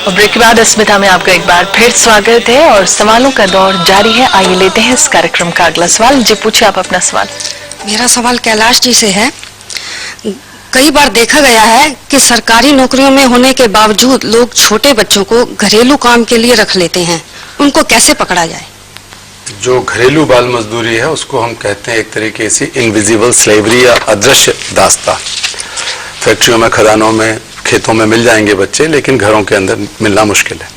Break के बाद अस्मिता में आपका एक बार फिर स्वागत है और सवालों का दौर जारी है। आइए लेते हैं इस कार्यक्रम का अगला सवाल। जी पूछिए आप अपना सवाल। मेरा सवाल कैलाश जी से है। कई बार देखा गया है कि सरकारी नौकरियों में होने के बावजूद लोग छोटे बच्चों को घरेलू काम के लिए रख लेते हैं, उनको कैसे पकड़ा जाए? जो घरेलू बाल मजदूरी है उसको हम कहते हैं एक तरीके से इनविजिबल स्लेवरी या अदृश्य दास्ता। फैक्ट्रियों में, खदानों में, खेतों में मिल जाएंगे बच्चे, लेकिन घरों के अंदर मिलना मुश्किल है।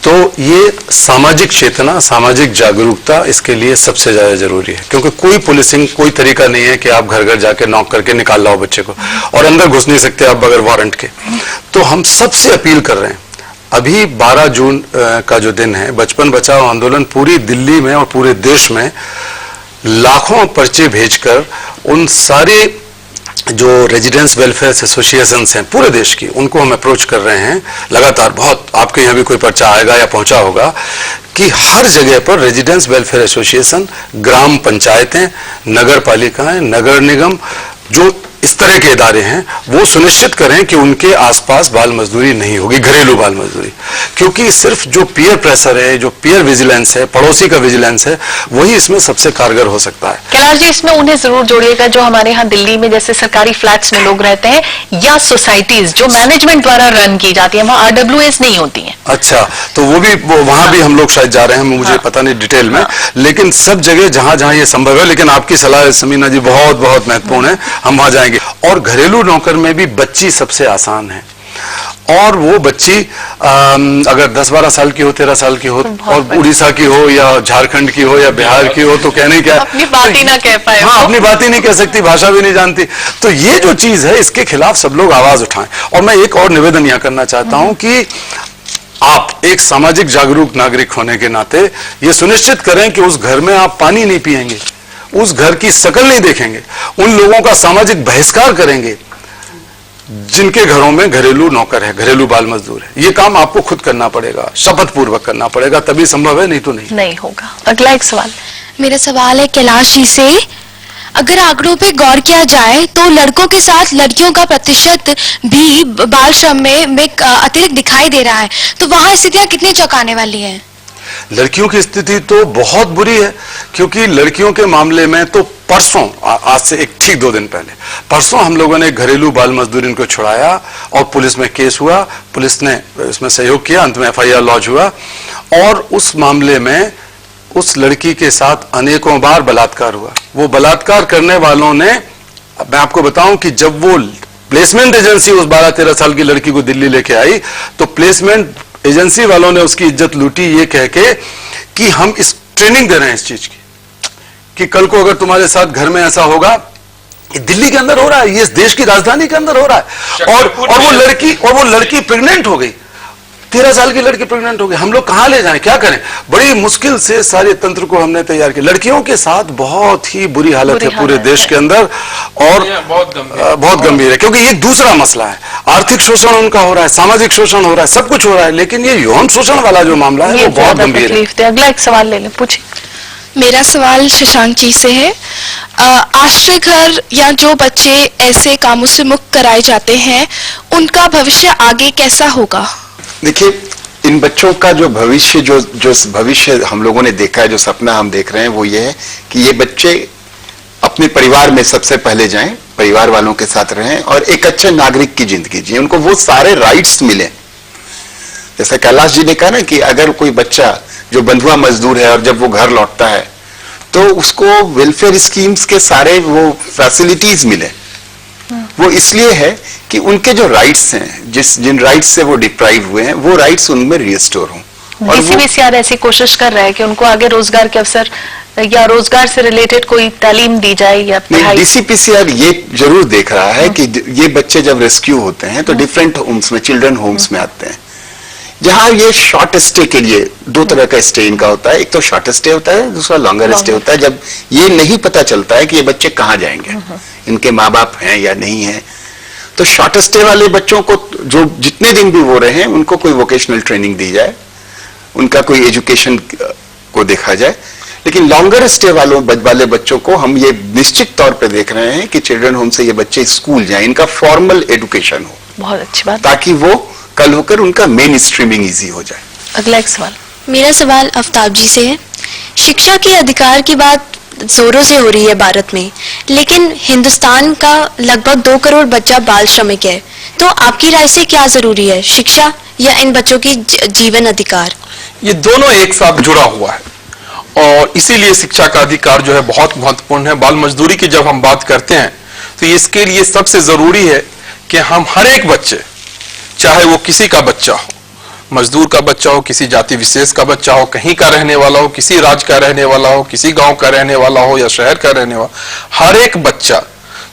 तो ये सामाजिक चेतना, सामाजिक जागरूकता इसके लिए सबसे ज्यादा जरूरी है, क्योंकि कोई पुलिसिंग, कोई तरीका नहीं है कि आप घर घर जाके नॉक करके निकाल लाओ बच्चे को, और अंदर घुस नहीं सकते आप बगैर वारंट के। तो हम सबसे अपील कर रहे हैं, अभी 12 जून का जो दिन है, बचपन बचाओ आंदोलन पूरी दिल्ली में और पूरे देश में लाखों पर्चे भेजकर उन सारे जो रेजिडेंस वेलफेयर एसोसिएशंस हैं पूरे देश की, उनको हम अप्रोच कर रहे हैं लगातार। बहुत आपके यहाँ भी कोई पर्चा आएगा या पहुंचा होगा कि हर जगह पर रेजिडेंस वेलफेयर एसोसिएशन, ग्राम पंचायतें, नगर पालिकाएं, नगर निगम, जो इस तरह के इदारे हैं, वो सुनिश्चित करें कि उनके आसपास बाल मजदूरी नहीं होगी, घरेलू बाल मजदूरी। क्योंकि सिर्फ जो पीयर प्रेशर है, जो पीयर विजिलेंस है, पड़ोसी का विजिलेंस है, वही इसमें सबसे कारगर हो सकता है। कैलाश जी, इसमें उन्हें जरूर जोड़िएगा जो हमारे यहाँ दिल्ली में जैसे सरकारी फ्लैट्स में लोग रहते हैं, या सोसाइटीज जो मैनेजमेंट द्वारा रन की जाती है, वहाँ RWAs नहीं होती है। अच्छा, तो वो भी वहां भी हम लोग शायद जा रहे हैं, मुझे पता नहीं डिटेल में, लेकिन सब जगह जहां जहां ये संभव है। लेकिन आपकी सलाह समीना जी बहुत बहुत महत्वपूर्ण है, हम वहां जाएंगे। और घरेलू नौकर में भी बच्ची सबसे आसान है, और वो बच्ची अगर 10-12 साल की हो, 13 साल की हो, और उड़ीसा की हो या झारखंड की हो या बिहार की हो, तो कहने क्या, अपनी बात ही ना कह पाए। हाँ, अपनी बात ही नहीं कह सकती, भाषा भी नहीं जानती। तो ये जो चीज है, इसके खिलाफ सब लोग आवाज उठाएं। और मैं एक और निवेदन यहां करना चाहता हूं कि आप एक सामाजिक जागरूक नागरिक होने के नाते ये सुनिश्चित करें कि उस घर में आप पानी नहीं पिएंगे, उस घर की शकल नहीं देखेंगे, उन लोगों का सामाजिक बहिष्कार करेंगे जिनके घरों में घरेलू नौकर है, घरेलू बाल मजदूर है। ये काम आपको खुद करना पड़ेगा, शपथ पूर्वक करना पड़ेगा, तभी संभव है, नहीं तो नहीं होगा। अगला एक सवाल। मेरा सवाल है कैलाश जी से, अगर आंकड़ों पे गौर किया जाए तो लड़कों के साथ लड़कियों का प्रतिशत भी बाल श्रम में अतिरिक्त दिखाई दे रहा है, तो वहां स्थितियां कितनी चौंकाने वाली हैं? लड़कियों की स्थिति तो बहुत बुरी है, क्योंकि लड़कियों के मामले में तो परसों, आज से ठीक 2 दिन पहले, परसों हम लोगों ने घरेलू बाल मजदूरी इनको छुड़ाया और पुलिस में केस हुआ, पुलिस ने इसमें सहयोग किया, अंत में FIR लॉन्च हुआ, और उस मामले में उस लड़की के साथ अनेकों बार बलात्कार हुआ। वो बलात्कार करने वालों ने, मैं आपको बताऊं कि जब वो प्लेसमेंट एजेंसी उस 12-13 साल की लड़की को दिल्ली लेके आई, तो प्लेसमेंट एजेंसी वालों ने उसकी इज्जत लूटी, ये कह के कि हम इस ट्रेनिंग दे रहे हैं इस चीज की, कि कल को अगर तुम्हारे साथ घर में ऐसा होगा, ये दिल्ली के अंदर हो रहा है, ये इस देश की राजधानी के अंदर हो रहा है, और वो लड़की प्रेग्नेंट हो गई, 13 साल की लड़की प्रेग्नेंट हो गई। हम लोग कहां ले जाएं, क्या करें? बड़ी मुश्किल से सारे तंत्र को हमने तैयार किया। लड़कियों के साथ बहुत ही बुरी हालत है पूरे देश के अंदर, और बहुत गंभीर है, क्योंकि ये दूसरा मसला है। आर्थिक शोषण उनका हो रहा है, सामाजिक शोषण हो रहा है, सब कुछ हो रहा है, लेकिन ये यौन शोषण वाला जो मामला है वो बहुत गंभीर है। अगला एक सवाल ले लें, पूछिए। मेरा सवाल शशांक जी से है, आश्रय घर या जो बच्चे ऐसे कामों से मुक्त कराए जाते हैं, उनका भविष्य आगे कैसा होगा? देखिए, इन बच्चों का जो भविष्य, जो भविष्य हम लोगों ने देखा है, जो सपना हम देख रहे हैं, वो ये है कि ये बच्चे अपने परिवार में सबसे पहले जाएं, परिवार वालों के साथ रहें और एक अच्छे नागरिक की जिंदगी जिए, उनको वो सारे राइट्स मिले। जैसा कैलाश जी ने कहा ना कि अगर कोई बच्चा जो बंधुआ मजदूर है और जब वो घर लौटता है तो उसको वेलफेयर स्कीम्स के सारे वो फैसिलिटीज मिले, वो इसलिए है कि उनके जो राइट्स हैं, जिन राइट्स से वो डिप्राइव हुए हैं, वो राइट्स उनमें रिस्टोर हों। और DCPCR ऐसी कोशिश कर रहा है कि उनको आगे रोजगार के अवसर या रोजगार से रिलेटेड कोई तालीम दी जाए या पढ़ाई। DCPCR ये जरूर देख रहा है कि ये बच्चे जब रेस्क्यू होते हैं तो डिफरेंट होम्स में, चिल्ड्रन होम्स में आते हैं, जहां ये शॉर्ट स्टे के लिए 2 तरह का स्टे इनका होता है। एक तो शॉर्ट स्टे होता है, दूसरा लॉन्गर स्टे होता है, जब ये नहीं पता चलता है कि ये बच्चे कहाँ जाएंगे, इनके माँ बाप हैं या नहीं है। तो शॉर्ट स्टे वाले बच्चों को, जो जितने दिन भी वो रहे हैं, उनको कोई वोकेशनल ट्रेनिंग दी जाए, उनका कोई एजुकेशन को देखा जाए। लेकिन लॉन्गर स्टे वाले बच्चों को हम ये निश्चित तौर पे देख रहे हैं कि चिल्ड्रन होम से ये बच्चे स्कूल जाएं, इनका फॉर्मल एजुकेशन हो। बहुत अच्छी बात। ताकि वो कल होकर उनका मेन स्ट्रीमिंग इजी हो जाए। अगला एक सवाल। मेरा सवाल आफ्ताब जी से है। शिक्षा के अधिकार की बात जोरों से हो रही है भारत में, लेकिन हिंदुस्तान का लगभग 2 करोड़ बच्चा बाल श्रमिक है। तो आपकी राय से क्या जरूरी है, शिक्षा या इन बच्चों की जीवन अधिकार? ये दोनों एक साथ जुड़ा हुआ है और इसीलिए शिक्षा का अधिकार जो है बहुत महत्वपूर्ण है। बाल मजदूरी की जब हम बात करते हैं तो इसके लिए सबसे जरूरी है कि हम हर एक बच्चे, चाहे वो किसी का बच्चा हो, मजदूर का बच्चा हो, किसी जाति विशेष का बच्चा हो, कहीं का रहने वाला हो, किसी राज्य का रहने वाला हो, किसी गांव का रहने वाला हो या शहर का रहने वाला, हर एक बच्चा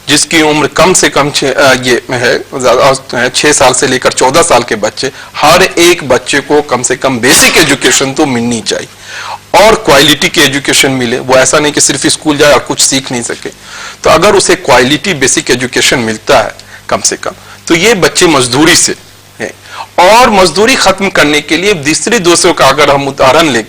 जिसकी उम्र कम से कम 6 साल से लेकर 14 साल के बच्चे, हर एक बच्चे को कम से कम बेसिक एजुकेशन तो मिलनी चाहिए और क्वालिटी की एजुकेशन मिले। वो ऐसा नहीं कि सिर्फ स्कूल जाए और कुछ सीख नहीं सके। तो अगर उसे क्वालिटी बेसिक एजुकेशन मिलता है कम से कम, तो ये बच्चे मजदूरी से है। और मजदूरी खत्म करने के लिए दूसरे देशों का अगर हम उदाहरण लें,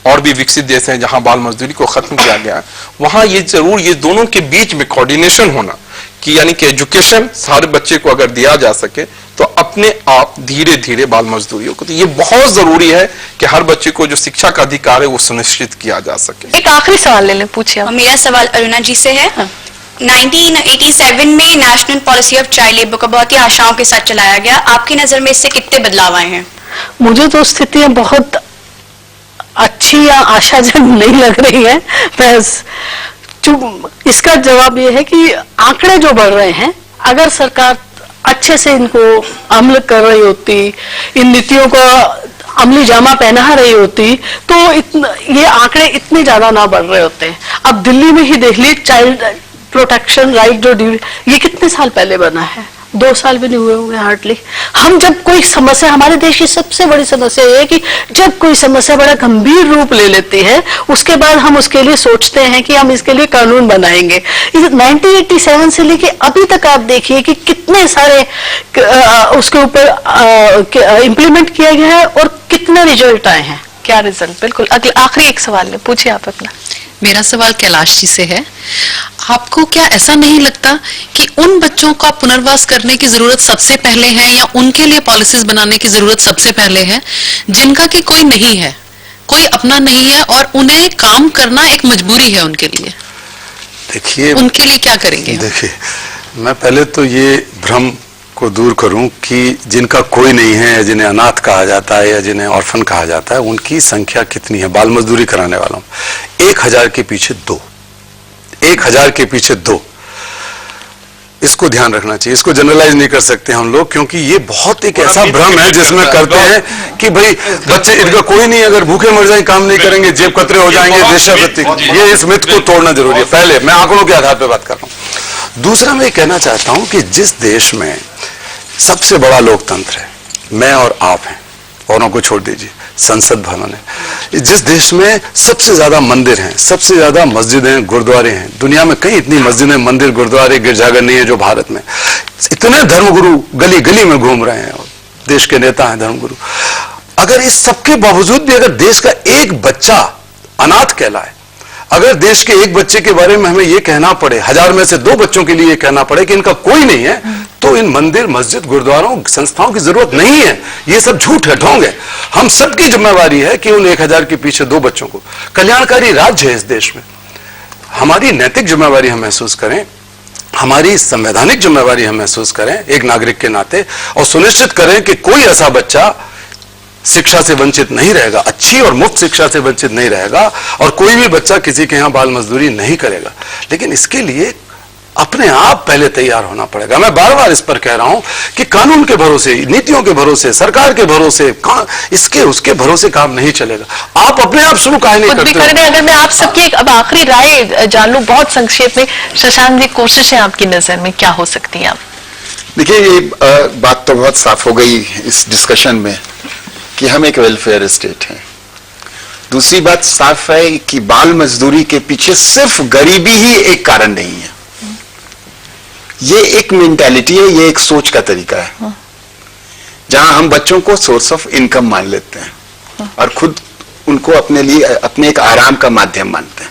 और भी विकसित देश हैं जहां बाल मजदूरी को खत्म किया गया है, वहां ये जरूर ये दोनों के बीच में कोऑर्डिनेशन होना कि यानी कि एजुकेशन सारे बच्चे को अगर दिया जा सके तो अपने आप धीरे धीरे बाल मजदूरियों को, तो ये बहुत जरूरी है कि हर बच्चे को जो शिक्षा का अधिकार है वो सुनिश्चित किया जा सके। एक आखिरी सवाल ले लें, पूछिए आप। मेरा सवाल अरुणा जी से है। 1987 में national policy of child labour को बहुत ही आशाओं के साथ चलाया गया। आपकी नजर में इससे कितने बदलाव आए हैं? मुझे तो स्थितियां बहुत अच्छी या आशाजनक नहीं लग रही है। बस इसका जवाब ये है कि आंकड़े जो बढ़ रहे हैं, अगर सरकार अच्छे से इनको अमल कर रही होती, इन नीतियों को अमली जामा पहना रही होती, तो ये आंकड़े इतने ज्यादा ना बढ़ रहे होते। अब दिल्ली में ही देख ली, चाइल्ड प्रोटेक्शन राइट जो ये कितने साल पहले बना है, 2 साल भी नहीं हुए होंगे हार्डली। हम जब कोई समस्या, हमारे देश की सबसे बड़ी समस्या ये है कि जब कोई समस्या बड़ा गंभीर रूप ले लेती है, उसके बाद हम उसके लिए सोचते हैं कि हम इसके लिए कानून बनाएंगे। 1987 से लेके अभी तक आप देखिए कि कितने सारे उसके ऊपर इम्प्लीमेंट किया गया है और कितने रिजल्ट आए हैं। क्या रिजल्ट? बिल्कुल। आखिरी एक सवाल ले, पूछिए आप अपना। मेरा सवाल कैलाश जी से है। आपको क्या ऐसा नहीं लगता कि उन बच्चों का पुनर्वास करने की जरूरत सबसे पहले है, या उनके लिए पॉलिसीज बनाने की जरूरत सबसे पहले है, जिनका कि कोई नहीं है, कोई अपना नहीं है और उन्हें काम करना एक मजबूरी है उनके लिए? देखिए, उनके लिए क्या करेंगे? देखिए, मैं पहले तो ये भ्रम को दूर करूं कि जिनका कोई नहीं है या जिन्हें अनाथ कहा जाता है या जिन्हें ऑर्फन कहा जाता है, उनकी संख्या कितनी है बाल मजदूरी कराने वालों? 1000 के पीछे 2, 1000 के पीछे 2। इसको ध्यान रखना चाहिए। इसको जनरलाइज नहीं कर सकते हम लोग, क्योंकि ये बहुत एक ऐसा भ्रम है जिसमें करते हैं कि भाई बच्चे, इनका कोई नहीं, अगर भूखे मर जाए, काम नहीं करेंगे, जेब कतरे हो जाएंगे, देशाभक्ति। ये इस मिथ को तोड़ना जरूरी है। पहले मैं आंकड़ों के आधार पर बात कर रहा हूं। दूसरा, मैं कहना चाहता हूं कि जिस देश में सबसे बड़ा लोकतंत्र है, मैं और आप हैं, औरों को छोड़ दीजिए, संसद भवन है, जिस देश में सबसे ज्यादा मंदिर हैं, सबसे ज्यादा मस्जिदें, गुरुद्वारे हैं, दुनिया में कहीं इतनी मस्जिदें, मंदिर, गुरुद्वारे, गिरजाघर नहीं है जो भारत में। इतने धर्मगुरु गली गली में घूम रहे हैं और देश के नेता हैं धर्मगुरु। अगर इस सबके बावजूद भी अगर देश का एक बच्चा अनाथ कहलाए, अगर देश के एक बच्चे के बारे में हमें यह कहना पड़े, 1000 में से 2 बच्चों के लिए यह कहना पड़े कि इनका कोई नहीं है, तो इन मंदिर, मस्जिद, गुरुद्वारों, संस्थाओं की जरूरत नहीं है। ये सब झूठ है, ढोंग है। हम सबकी जिम्मेवारी है कि उन 1000 के पीछे 2 बच्चों को, कल्याणकारी राज्य है इस देश में, हमारी नैतिक जिम्मेवारी हम महसूस करें, हमारी संवैधानिक जिम्मेवारी हम महसूस करें एक नागरिक के नाते, और सुनिश्चित करें कि कोई ऐसा बच्चा शिक्षा से वंचित नहीं रहेगा, अच्छी और मुफ्त शिक्षा से वंचित नहीं रहेगा, और कोई भी बच्चा किसी के यहां बाल मजदूरी नहीं करेगा। लेकिन इसके लिए अपने आप पहले तैयार होना पड़ेगा। मैं बार बार इस पर कह रहा हूं कि कानून के भरोसे, नीतियों के भरोसे, सरकार के भरोसे, इसके उसके भरोसे काम नहीं चलेगा। आप अपने आप शुरू काहे नहीं करते? अगर मैं आप सबकी एक अब आखिरी राय जान लूं बहुत संक्षेप में, शशांक जी, कोशिशें आपकी नजर में क्या हो सकती हैं? आप देखिए, ये बात तो बहुत साफ हो गई इस डिस्कशन में कि हम एक वेलफेयर स्टेट हैं। दूसरी बात साफ है कि बाल मजदूरी के पीछे सिर्फ गरीबी ही एक कारण नहीं है। ये एक मेंटालिटी है, ये एक सोच का तरीका है, जहां हम बच्चों को सोर्स ऑफ इनकम मान लेते हैं और खुद उनको अपने लिए अपने एक आराम का माध्यम मानते हैं।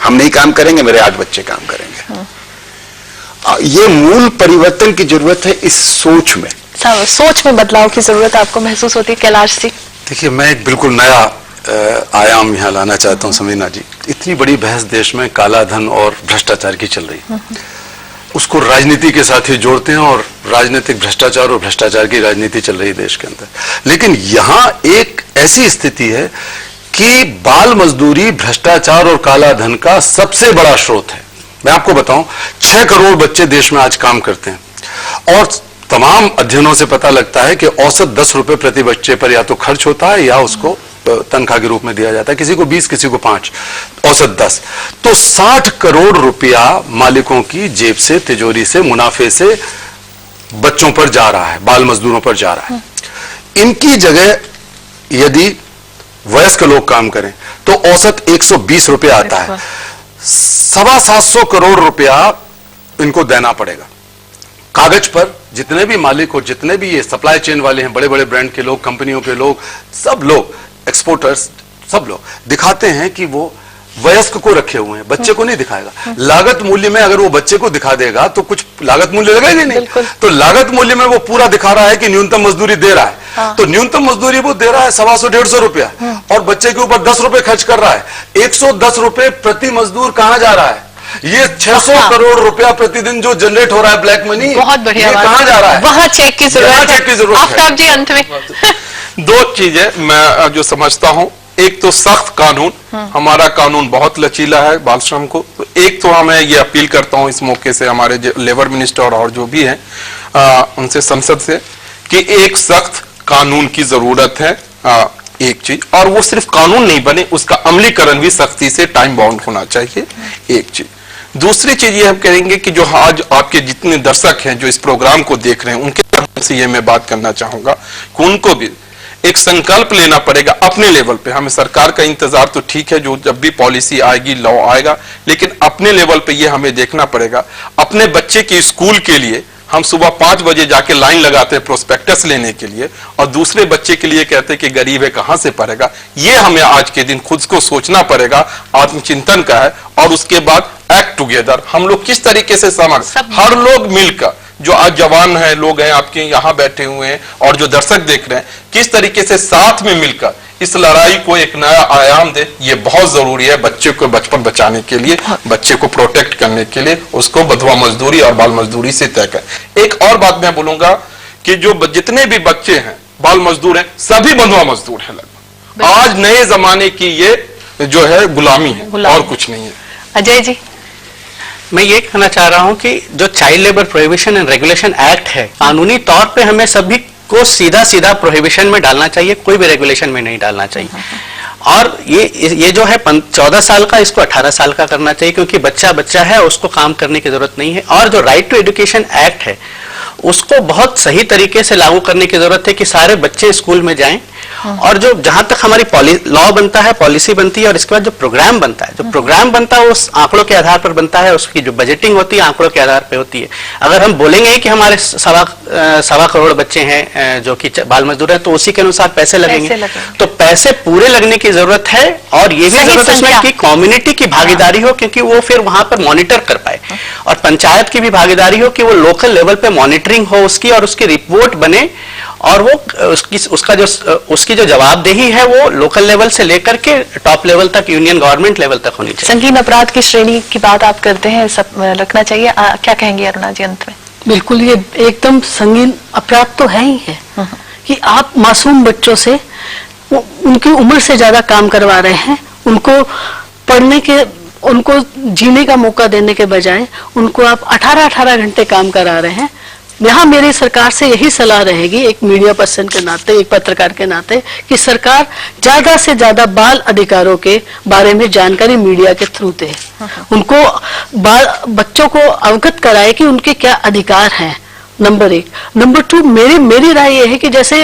हम नहीं काम करेंगे, मेरे 8 बच्चे काम करेंगे। ये मूल परिवर्तन की जरूरत है इस सोच में। सोच में बदलाव की जरूरत आपको महसूस होती है कैलाश जी? देखिए, मैं एक बिल्कुल नया आयाम यहाँ लाना चाहता हूँ समीना जी। इतनी बड़ी बहस देश में काला धन और भ्रष्टाचार की चल रही है, उसको राजनीति के साथ ही जोड़ते हैं और राजनीतिक भ्रष्टाचार और भ्रष्टाचार की राजनीति चल रही है देश के अंदर। लेकिन यहाँ एक ऐसी स्थिति है कि बाल मजदूरी भ्रष्टाचार और काला धन का सबसे बड़ा स्रोत है। मैं आपको बताऊं, 6 करोड़ बच्चे देश में आज काम करते हैं और तमाम अध्ययनों से पता लगता है कि औसत 10 रुपए प्रति बच्चे पर या तो खर्च होता है या उसको तनख्वाह के रूप में दिया जाता है, किसी को 20, किसी को 5, औसत 10। तो 60 करोड़ रुपया मालिकों की जेब से, तिजोरी से, मुनाफे से बच्चों पर जा रहा है, बाल मजदूरों पर जा रहा है। इनकी जगह यदि वयस्क लोग काम करें तो औसत 120 रुपया आता है। 750 करोड़ रुपया इनको देना पड़ेगा। कागज पर जितने भी मालिक और जितने भी ये सप्लाई चेन वाले हैं, बड़े बड़े ब्रांड के लोग, कंपनियों के लोग, सब लोग, एक्सपोर्टर्स, सब लोग दिखाते हैं कि वो वयस्क को रखे हुए हैं, बच्चे को नहीं दिखाएगा। लागत मूल्य में अगर वो बच्चे को दिखा देगा तो कुछ लागत मूल्य लगेगा नहीं। तो लागत मूल्य में वो पूरा दिखा रहा है कि न्यूनतम मजदूरी दे रहा है। हाँ। तो न्यूनतम मजदूरी वो दे रहा है 125-150 रुपया और बच्चे के ऊपर 10 रुपए खर्च कर रहा है। 110 रुपए प्रति मजदूर कहां जा रहा है? ये 600 करोड़ रुपया प्रतिदिन जो जनरेट हो रहा है ब्लैक मनी, बहुत बढ़िया, कहां जा रहा है? वहां चेक की जरूरत है। आफ्ताब जी, अंत में 2 चीजें मैं जो समझता हूं, एक तो सख्त कानून, हमारा कानून बहुत लचीला है बाल श्रम को। तो एक तो मैं ये अपील करता हूं इस मौके से हमारे लेबर मिनिस्टर और जो भी हैं उनसे, संसद से, कि एक सख्त कानून की जरूरत है। एक चीज, और वो सिर्फ कानून नहीं बने, उसका अमलीकरण भी सख्ती से टाइम बाउंड होना चाहिए, एक चीज। दूसरी चीज ये हम कहेंगे कि जो आज आपके जितने दर्शक हैं जो इस प्रोग्राम को देख रहे हैं, उनके माध्यम से ये मैं बात करना चाहूंगा कि उनको भी एक संकल्प लेना पड़ेगा अपने लेवल पे। हमें सरकार का इंतजार तो ठीक है, जो जब भी पॉलिसी आएगी, लॉ आएगा, लेकिन अपने लेवल पे ये हमें देखना पड़ेगा। अपने बच्चे के स्कूल के लिए हम सुबह 5 बजे जाके लाइन लगाते हैं प्रोस्पेक्टस लेने के लिए, और दूसरे बच्चे के लिए कहते हैं कि गरीब है, कहां से पढ़ेगा। ये हमें आज के दिन खुद को सोचना पड़ेगा, आत्मचिंतन का है। और उसके बाद एक्ट टुगेदर, हम लोग किस तरीके से हर लोग मिलकर, जो आज जवान है लोग हैं आपके यहाँ बैठे हुए हैं और जो दर्शक देख रहे हैं, किस तरीके से साथ में मिलकर इस लड़ाई को एक नया आयाम दे, ये बहुत जरूरी है बच्चे को बचपन बचाने के लिए, बच्चे को प्रोटेक्ट करने के लिए, उसको बधवा मजदूरी और बाल मजदूरी से तय कर। एक और बात मैं बोलूंगा कि जो जितने भी बच्चे हैं बाल मजदूर हैं, सभी बंधुआ मजदूर हैं लगभग। आज नए जमाने की ये जो है गुलामी है, और कुछ नहीं है। अजय जी, मैं ये कहना चाह रहा हूं कि जो child labour prohibition and regulation act है, कानूनी तौर पे हमें सभी को सीधा सीधा प्रोहिबिशन में डालना चाहिए, कोई भी रेगुलेशन में नहीं डालना चाहिए। और ये जो है 14 साल का, इसको 18 साल का करना चाहिए, क्योंकि बच्चा बच्चा है, उसको काम करने की जरूरत नहीं है। और जो राइट टू एजुकेशन एक्ट है, उसको बहुत सही तरीके से लागू करने की जरूरत है कि सारे बच्चे स्कूल में जाएं। और जो जहां तक हमारी लॉ बनता है, पॉलिसी बनती है, और इसके बाद जो प्रोग्राम बनता है, जो प्रोग्राम बनता है उस आंकड़ों के आधार पर बनता है, उसकी जो बजटिंग होती है आंकड़ों के आधार पर होती है। अगर हम बोलेंगे कि हमारे 1.25 करोड़ बच्चे हैं जो कि बाल मजदूर हैं, तो उसी के अनुसार पैसे लगेंगे। तो पैसे पूरे लगने की जरूरत है, और ये भी जरूरत है कि कम्युनिटी की भागीदारी हो, क्योंकि वो फिर वहां पर मॉनिटर कर पाए, और पंचायत की भी भागीदारी हो कि वो लोकल लेवल पे मॉनिटरिंग हो उसकी, और उसकी रिपोर्ट बने, और वो उसकी जो जवाबदेही है वो लोकल लेवल से लेकर के टॉप लेवल तक, यूनियन गवर्नमेंट लेवल तक होनी चाहिए। संगीन अपराध की श्रेणी की बात आप करते हैं, सब रखना चाहिए। क्या कहेंगे अरुणा जी अंत में? बिल्कुल, ये एकदम संगीन अपराध तो है ही है कि आप मासूम बच्चों से उनकी उम्र से ज्यादा काम करवा रहे हैं, उनको पढ़ने के, उनको जीने का मौका देने के बजाय उनको आप 18-18 घंटे काम करा रहे हैं। यहाँ मेरी सरकार से यही सलाह रहेगी, एक मीडिया पर्सन के नाते, एक पत्रकार के नाते, कि सरकार ज्यादा से ज्यादा बाल अधिकारों के बारे में जानकारी मीडिया के थ्रू दे, उनको बच्चों को अवगत कराए कि उनके क्या अधिकार हैं, नंबर 1। नंबर 2, मेरी राय यह है कि जैसे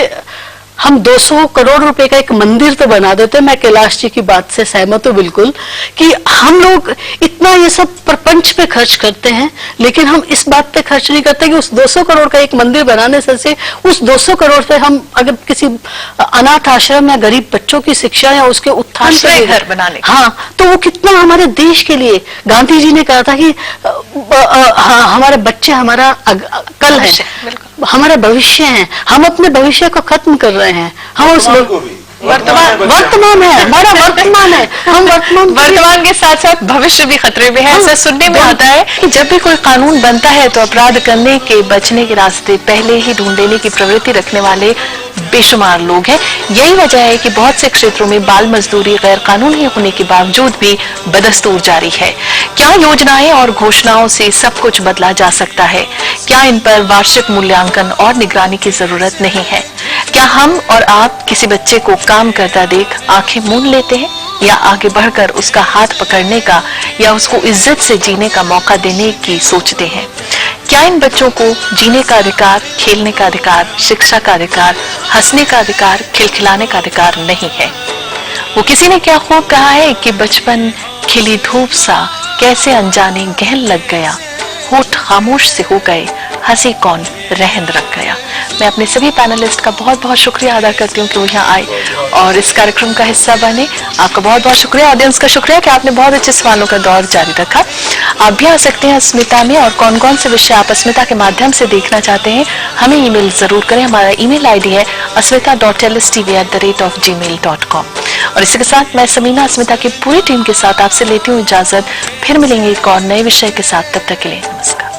हम 200 करोड़ रुपए का एक मंदिर तो बना देते। मैं कैलाश जी की बात से सहमत हूँ बिल्कुल कि हम लोग इतना ये सब प्रपंच पे खर्च करते हैं, लेकिन हम इस बात पे खर्च नहीं करते कि उस 200 करोड़ का एक मंदिर बनाने से उस 200 करोड़ से हम अगर किसी अनाथ आश्रम या गरीब बच्चों की शिक्षा या उसके उत्थान आश्रय घर बनाने, हाँ, तो वो कितना हमारे देश के लिए। गांधी जी ने कहा था कि हमारे बच्चे हमारा कल है, हमारा भविष्य है। हम अपने भविष्य को खत्म कर रहे हैं। हम उस वर्तमान है, हमारा वर्तमान है। हम वर्तमान के साथ साथ भविष्य भी खतरे में है। ऐसा सुनने में आता है कि जब भी कोई कानून बनता है तो अपराध करने के, बचने के रास्ते पहले ही ढूंढ लेने की प्रवृत्ति रखने वाले बेशुमार लोग हैं। यही वजह है कि बहुत से क्षेत्रों में बाल मजदूरी गैर कानूनी होने के बावजूद भी बदस्तूर जारी है। क्या योजनाएं और घोषणाओं से सब कुछ बदला जा सकता है? क्या इन पर वार्षिक मूल्यांकन और निगरानी की जरूरत नहीं है? क्या हम और आप किसी बच्चे को काम करता देख आंखें मूंद लेते हैं, या आगे बढ़कर उसका हाथ पकड़ने का या उसको इज्जत से जीने का मौका देने की सोचते हैं? क्या इन बच्चों को जीने का अधिकार, खेलने का अधिकार, शिक्षा का अधिकार, हंसने का अधिकार, खिलखिलाने का अधिकार नहीं है? वो किसी ने क्या खूब कहा है कि बचपन खिली धूप सा कैसे अनजाने गहन लग गया, होठ खामोश से हो गए, हंसी कौन रहन रख गया। मैं अपने सभी पैनलिस्ट का बहुत बहुत शुक्रिया अदा करती हूँ कि वो यहाँ आए और इस कार्यक्रम का हिस्सा बने। आपका बहुत बहुत शुक्रिया, ऑडियंस का शुक्रिया कि आपने बहुत अच्छे सवालों का दौर जारी रखा। आप भी आ सकते हैं अस्मिता में, और कौन कौन से विषय आप अस्मिता के माध्यम से देखना चाहते हैं हमें ईमेल जरूर करें। हमारा ईमेल आईडी है asmita.lstv@gmail.com। और इसी के साथ मैं समीना अस्मिता की पूरी टीम के साथ आपसे लेती हूँ इजाजत। फिर मिलेंगे एक और नए विषय के साथ, तब तक के लिए नमस्कार।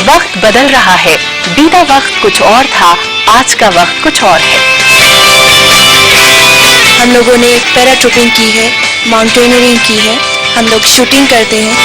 वक्त बदल रहा है, बीता वक्त कुछ और था, आज का वक्त कुछ और है। हम लोगों ने पैराट्रूपिंग की है, माउंटेनियरिंग की है, हम लोग शूटिंग करते हैं।